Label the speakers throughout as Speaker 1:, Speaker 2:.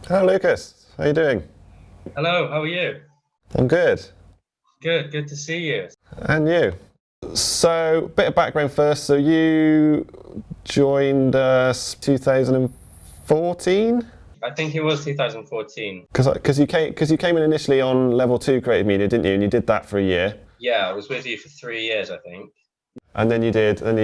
Speaker 1: Hello, Lucas. How you doing?
Speaker 2: Hello, how are you?
Speaker 1: I'm good.
Speaker 2: Good to see you.
Speaker 1: And you? So, bit of background first. So, you joined us 2014
Speaker 2: I think it was 2014.
Speaker 1: because you came in initially on level two creative media, didn't you? And you did that for a year,
Speaker 2: Yeah, I was with you for 3 years, I think.
Speaker 1: and then you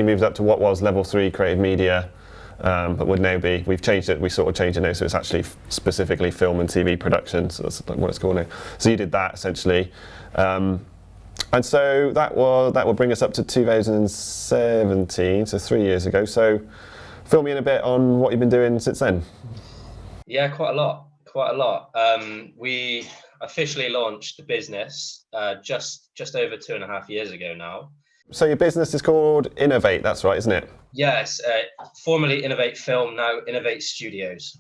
Speaker 1: moved up to what was level three creative media, but would now be. We've changed it. We sort of changed it now, so it's actually specifically film and TV production. So that's like what it's called now. So you did that essentially. And so that will bring us up to 2017, so 3 years ago. So fill me in a bit on what you've been doing since then.
Speaker 2: Yeah, quite a lot, quite a lot. We officially launched the business just over 2.5 years ago now.
Speaker 1: So your business is called Innovate, that's right, isn't it?
Speaker 2: Yes, formerly Innovate Film, now Innovate Studios.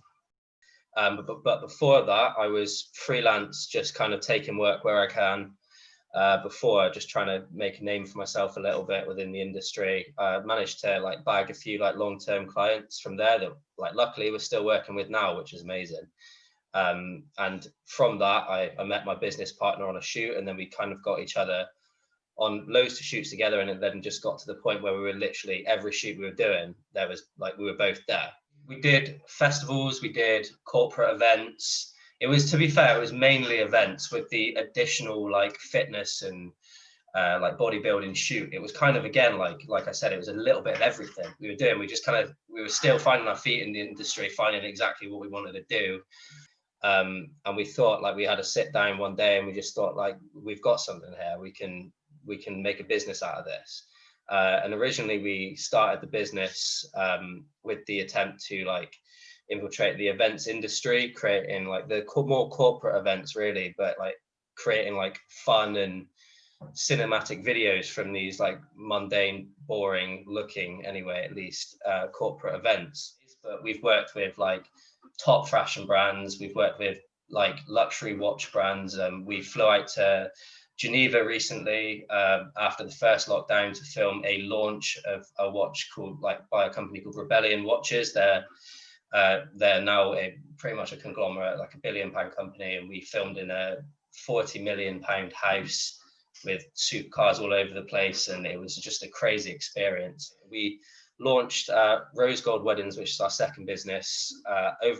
Speaker 2: But before that, I was freelance, just kind of taking work where I can. Before, just trying to make a name for myself a little bit within the industry. Managed to like bag a few like long-term clients from there that like luckily we're still working with now, which is amazing. And from that, I met my business partner on a shoot, and then we kind of got each other on loads of shoots together, and it then just got to the point where we were literally every shoot we were doing, there was like we were both there. We did festivals, we did corporate events. It was, to be fair, it was mainly events with the additional like fitness and like bodybuilding shoot. It was kind of, again, like I said, it was a little bit of everything we were doing. We were still finding our feet in the industry, finding exactly what we wanted to do. And we thought like we had a sit down one day and we just thought like we've got something here. We can make a business out of this. And originally we started the business with the attempt to like infiltrate the events industry, creating like the more corporate events really, but like creating like fun and cinematic videos from these like mundane, boring looking, anyway, at least corporate events. But we've worked with like top fashion brands, we've worked with like luxury watch brands. We flew out to Geneva recently after the first lockdown to film a launch of a watch called like by a company called Rebellion Watches. They're now pretty much a conglomerate, like £1 billion company, and we filmed in a £40 million house with supercars all over the place, and it was just a crazy experience. We launched Rose Gold Weddings, which is our second business,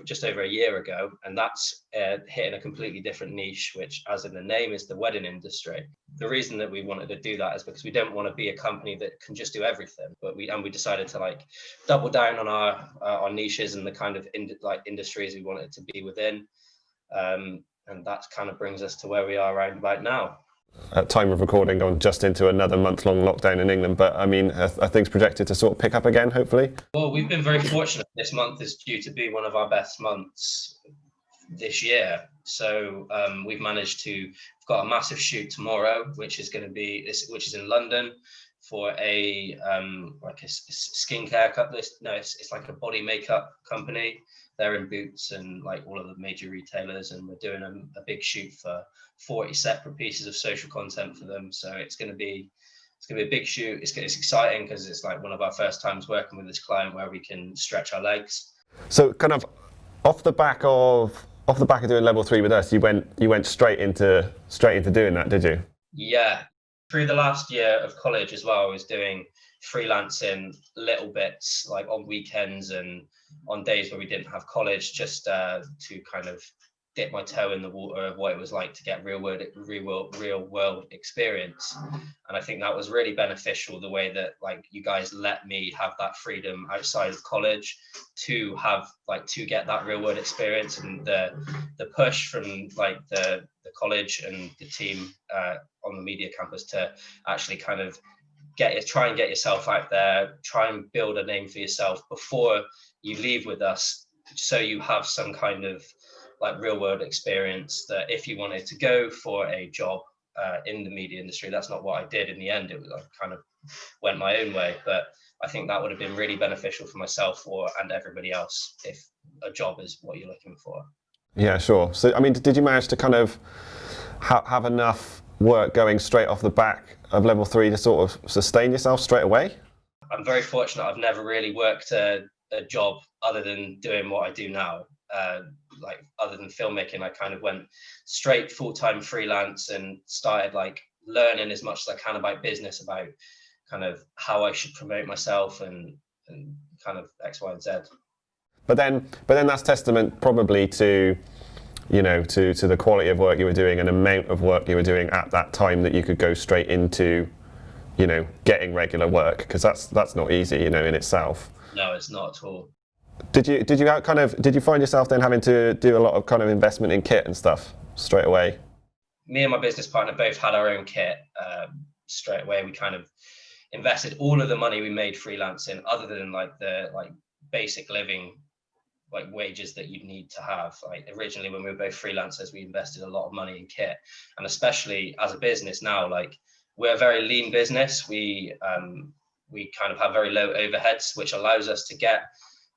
Speaker 2: just over a year ago, and that's hitting a completely different niche, which, as in the name, is the wedding industry. The reason that we wanted to do that is because we don't want to be a company that can just do everything, but we decided to like double down on our niches and the kind of industries we wanted to be within, and that kind of brings us to where we are right now.
Speaker 1: At time of recording, gone just into another month-long lockdown in England, but I mean, are things projected to sort of pick up again, hopefully?
Speaker 2: Well, we've been very fortunate. This month is due to be one of our best months this year. So we've got a massive shoot tomorrow, which is in London for a like a skincare company. No, it's like a body makeup company. They're in Boots and like all of the major retailers, and we're doing a big shoot for 40 separate pieces of social content for them. So it's going to be a big shoot. It's exciting because it's like one of our first times working with this client where we can stretch our legs.
Speaker 1: So kind of off the back of doing level three with us, you went straight into doing that, did you?
Speaker 2: Yeah, through the last year of college as well, I was doing freelancing little bits like on weekends and on days where we didn't have college, just to kind of dip my toe in the water of what it was like to get real world experience. And I think that was really beneficial, the way that like you guys let me have that freedom outside of college to get that real world experience, and the push from like the college and the team on the media campus to actually kind of try and get yourself out there, try and build a name for yourself before you leave with us, so you have some kind of like real world experience, that if you wanted to go for a job in the media industry, that's not what I did in the end. It was, I kind of went my own way, but I think that would have been really beneficial for myself and everybody else if a job is what you're looking for.
Speaker 1: Yeah, sure. So I mean, did you manage to kind of have enough work going straight off the back of level three to sort of sustain yourself straight away?
Speaker 2: I'm very fortunate. I've never really worked a job other than doing what I do now. like other than filmmaking, I kind of went straight full-time freelance and started like learning as much as I can about business, about kind of how I should promote myself and kind of X, Y, and Z.
Speaker 1: But then that's testament probably to, you know, to the quality of work you were doing and amount of work you were doing at that time that you could go straight into, you know, getting regular work, because that's not easy, you know, in itself.
Speaker 2: No, it's not at all.
Speaker 1: Did you find yourself then having to do a lot of kind of investment in kit and stuff straight away?
Speaker 2: Me and my business partner both had our own kit. Straight away, we kind of invested all of the money we made freelancing, other than like the basic living like wages that you'd need to have. Like originally when we were both freelancers, we invested a lot of money in kit, and especially as a business now, like we're a very lean business. We kind of have very low overheads, which allows us to get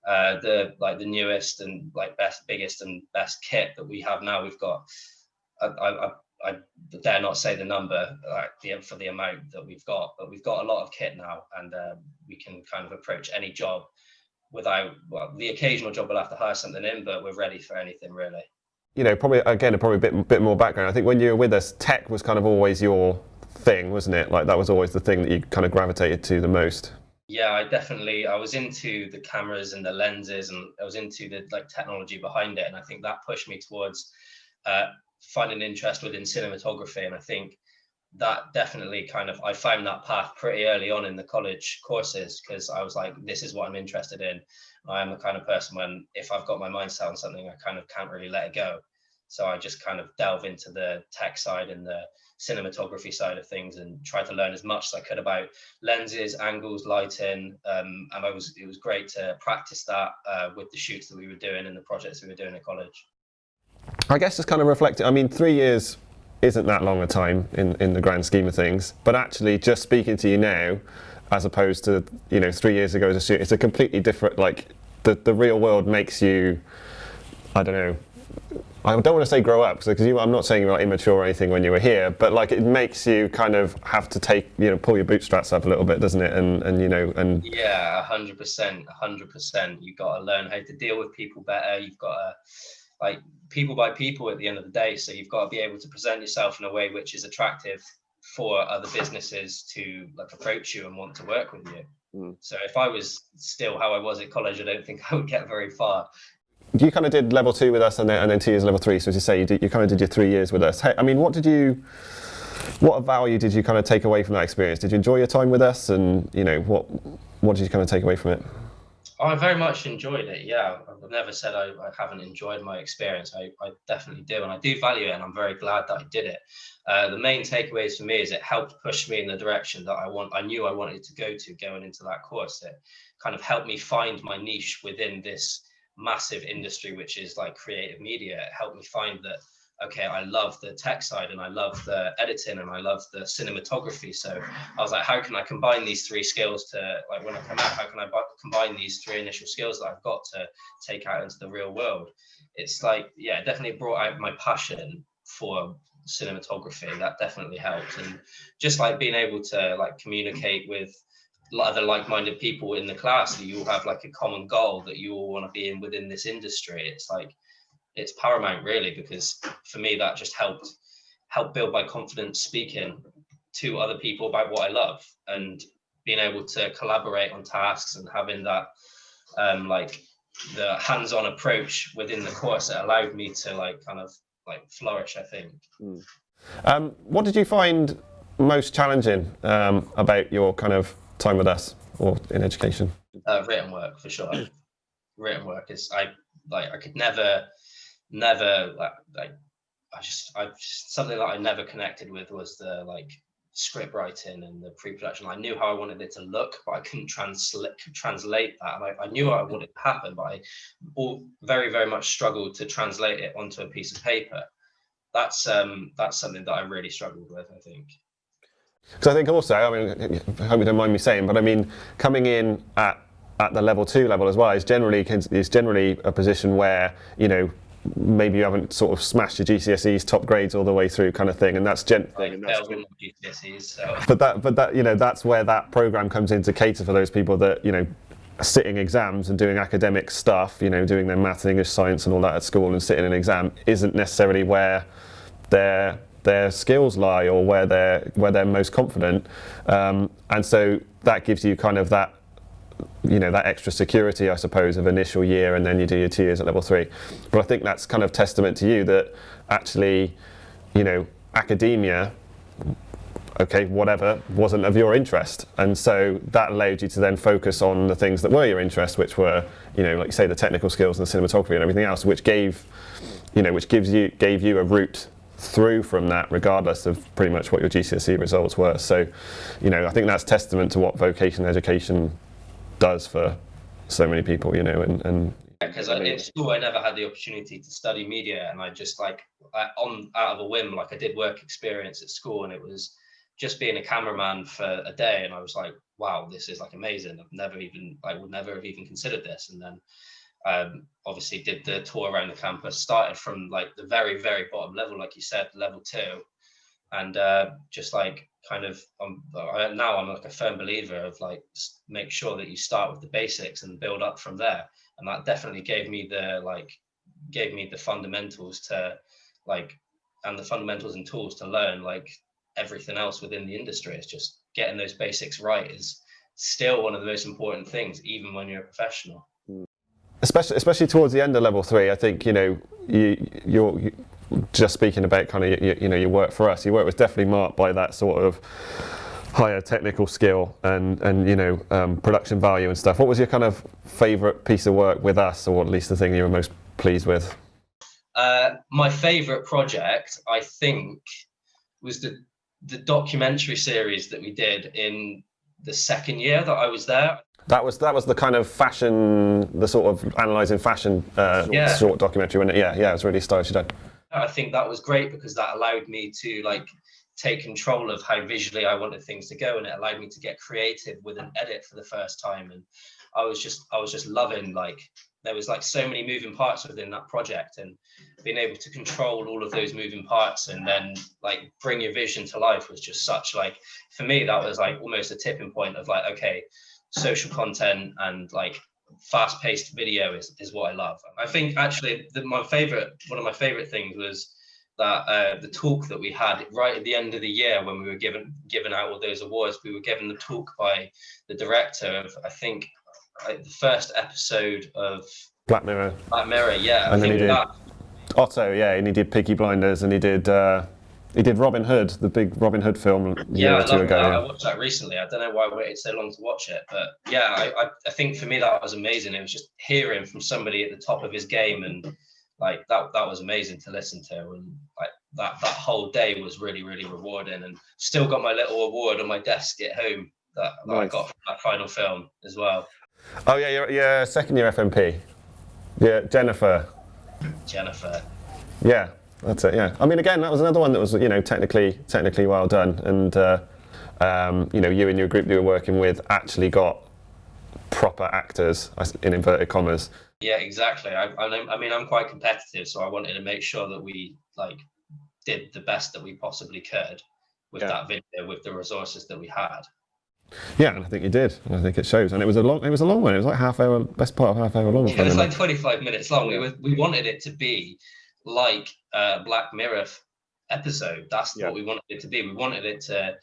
Speaker 2: the newest and like biggest and best kit that we have now. We've got I dare not say the number for the amount that we've got, but we've got a lot of kit now, and we can kind of approach any job without, well, the occasional job we'll have to hire something in, but we're ready for anything really.
Speaker 1: You know, probably a bit more background. I think when you were with us, tech was kind of always your thing, wasn't it? Like that was always the thing that you kind of gravitated to the most.
Speaker 2: Yeah, I was into the cameras and the lenses, and I was into the like technology behind it, and I think that pushed me towards finding interest within cinematography. And I think that definitely I found that path pretty early on in the college courses, because I was like, this is what I'm interested in. I am the kind of person when, if I've got my mind set on something, I kind of can't really let it go. So I just kind of delve into the tech side and the cinematography side of things and try to learn as much as I could about lenses, angles, lighting. And it was great to practice that with the shoots that we were doing and the projects we were doing at college.
Speaker 1: I guess it's kind of reflecting, I mean, 3 years isn't that long a time in the grand scheme of things, but actually just speaking to you now, as opposed to, you know, 3 years ago as a student, it's a completely different, like, the real world makes you, I don't know, I don't want to say grow up, because I'm not saying you're not immature or anything when you were here, but like it makes you kind of have to pull your bootstraps up a little bit, doesn't it? And you know, and
Speaker 2: yeah, 100%. You've got to learn how to deal with people better. You've got to, like, people by people at the end of the day. So you've got to be able to present yourself in a way which is attractive for other businesses to like approach you and want to work with you. So if I was still how I was at college, I don't think I would get very far.
Speaker 1: You kind of did level 2 with us and then 2 years level 3. So as you say, you kind of did your 3 years with us. Hey, I mean, what value did you kind of take away from that experience? Did you enjoy your time with us? And, you know, what did you kind of take away from it?
Speaker 2: I very much enjoyed it. Yeah, I've never said I haven't enjoyed my experience. I definitely do, and I do value it, and I'm very glad that I did it. The main takeaways for me is it helped push me in the direction that I knew I wanted to go to going into that course. It kind of helped me find my niche within this massive industry, which is like creative media. It helped me find that, okay, I love the tech side and I love the editing and I love the cinematography. So I was like, how can I combine these 3 skills to, like, when I come out, how can I combine these 3 initial skills that I've got to take out into the real world? It's like, yeah, it definitely brought out my passion for cinematography. That definitely helped. And just like being able to like communicate with other like-minded people in the class, that you all have like a common goal that you all want to be in within this industry. It's like, it's paramount really, because for me that just helped build my confidence speaking to other people about what I love, and being able to collaborate on tasks and having that like the hands-on approach within the course. It allowed me to like kind of like flourish, I think.
Speaker 1: What did you find most challenging about your kind of time with us or in education?
Speaker 2: Written work, for sure. Written work is I could never something that I never connected with was the like script writing and the pre-production. I knew how I wanted it to look, but I couldn't translate that. And I knew I wanted it to happen, but I very, very much struggled to translate it onto a piece of paper. That's something that I really struggled with, I think.
Speaker 1: Because I think also, I mean, I hope you don't mind me saying, but I mean, coming in at the level 2 level as well is generally a position where, you know, maybe you haven't sort of smashed your GCSEs top grades all the way through kind of thing, and that's
Speaker 2: GCSEs, so.
Speaker 1: But that you know, that's where that program comes in to cater for those people that, you know, sitting exams and doing academic stuff, doing their maths, English, science and all that at school and sitting an exam isn't necessarily where their skills lie or where they're most confident. And so that gives you kind of that that extra security, I suppose, of initial year, and then you do your 2 years at level 3. But I think that's kind of testament to you that actually, academia, okay, whatever, wasn't of your interest. And so that allowed you to then focus on the things that were your interest, which were, like you say, the technical skills and the cinematography and everything else, which gave you a route through from that, regardless of pretty much what your GCSE results were. So, I think that's testament to what vocational education does for so many people, and
Speaker 2: because in school I never had the opportunity to study media, and I just out of a whim, I did work experience at school, and it was just being a cameraman for a day, and I was like, wow, this is amazing. I would never have even considered this. And then obviously did the tour around the campus, started from the very, very bottom level, like you said, level 2, and now I'm a firm believer of make sure that you start with the basics and build up from there. And that definitely gave me the fundamentals to and the fundamentals and tools to learn everything else within the industry. It's just getting those basics right is still one of the most important things, even when you're a professional.
Speaker 1: Especially towards the end of level 3, I think you're just speaking about kind of your work for us. Your work was definitely marked by that sort of higher technical skill and production value and stuff. What was your kind of favourite piece of work with us, or at least the thing you were most pleased with?
Speaker 2: My favourite project, I think, was the documentary series that we did in the second year that I was there.
Speaker 1: That was the kind of fashion, the sort of analysing fashion short documentary, wasn't it? Yeah, it was really stylish done.
Speaker 2: I think that was great because that allowed me to take control of how visually I wanted things to go, and it allowed me to get creative with an edit for the first time. And I was just loving there was so many moving parts within that project, and being able to control all of those moving parts and then bring your vision to life was just such for me that was almost a tipping point of okay, social content and fast-paced video is what I love. I think actually one of my favorite things was that the talk that we had right at the end of the year when we were given out all those awards. We were given the talk by the director of, I think, the first episode of
Speaker 1: Black Mirror.
Speaker 2: Yeah.
Speaker 1: And then he did Otto, and he did Peaky Blinders, and he did Robin Hood, the big Robin Hood film a year or two ago.
Speaker 2: I watched that recently. I don't know why I waited so long to watch it, but I think for me that was amazing. It was just hearing from somebody at the top of his game, and that was amazing to listen to, and that whole day was really, really rewarding. And still got my little award on my desk at home that I got from that final film as well.
Speaker 1: Oh yeah, your second year FMP. Yeah, Jennifer. Yeah, that's it. Yeah, I mean, again, that was another one that was technically well done, and you and your group you were working with actually got proper actors in inverted commas.
Speaker 2: Yeah, exactly. I mean, I'm quite competitive, so I wanted to make sure that we did the best that we possibly could with that video, with the resources that we had.
Speaker 1: Yeah, and I think you did. And I think it shows. And it was a long one. It was half hour, best part of half hour long.
Speaker 2: Yeah, it was 25 minutes long. We wanted it to be like a Black Mirror episode. That's what we wanted it to be. We wanted it to.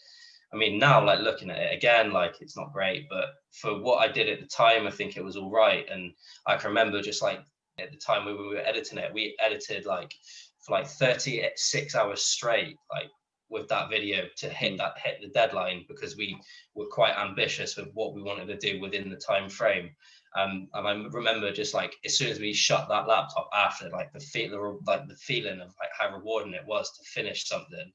Speaker 2: I mean, now looking at it again, it's not great, but for what I did at the time, I think it was all right. And I can remember just at the time when we were editing it, we edited for 36 hours straight, with that video to hit the deadline, because we were quite ambitious with what we wanted to do within the time frame. And I remember just as soon as we shut that laptop after, the feeling of how rewarding it was to finish something.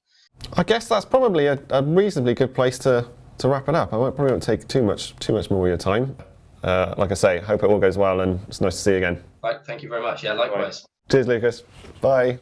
Speaker 1: I guess that's probably a reasonably good place to wrap it up. I probably won't take too much more of your time. Like I say, hope it all goes well, and it's nice to see you again.
Speaker 2: Right, thank you very much. Yeah, likewise.
Speaker 1: Cheers, Lucas. Bye.